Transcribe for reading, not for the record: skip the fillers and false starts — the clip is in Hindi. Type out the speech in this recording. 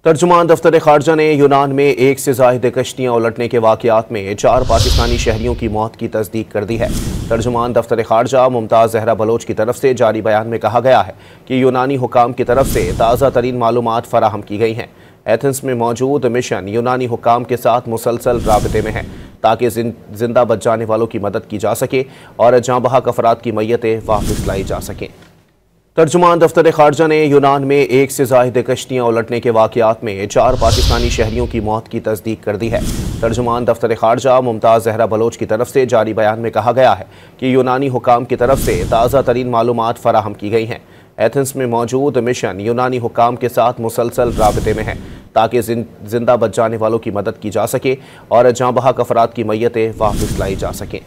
तर्जुमान दफ्तर खारजा ने यूनान में एक से ज़ायद कश्तियाँ उलटने के वाक़यात में 4 पाकिस्तानी शहरियों की मौत की तस्दीक कर दी है। तर्जुमान दफ्तर खारजा मुमताज़ ज़हरा बलोच की तरफ से जारी बयान में कहा गया है कि यूनानी हुकाम की तरफ से ताज़ा तरीन मालूमात फराहम की गई हैं। एथेंस में मौजूद मिशन यूनानी हुकाम के साथ मुसलसल राबते में है ताकि जिंदा बच जाने वालों की मदद की जा सके और जाँ बहक अफराद की मैयतें वापस लाई जा सकें। तर्जुमान दफ्तर खारजा ने यूनान में एक से ज़ायद कश्तियाँ उलटने के वाक़यात में 4 पाकिस्तानी शहरियों की मौत की तस्दीक कर दी है। तर्जुमान दफ्तर खारजा मुमताज़ ज़हरा बलोच की तरफ से जारी बयान में कहा गया है कि यूनानी हुकाम की तरफ से ताज़ा तरीन मालूमात फराहम की गई हैं। एथेंस में मौजूद मिशन यूनानी हुकाम के साथ मुसलसल राबते में है ताकि जिंदा बच जाने वालों की मदद की जा सके और जाँ बहक अफराद की मैयतें वापस लाई जा सकें।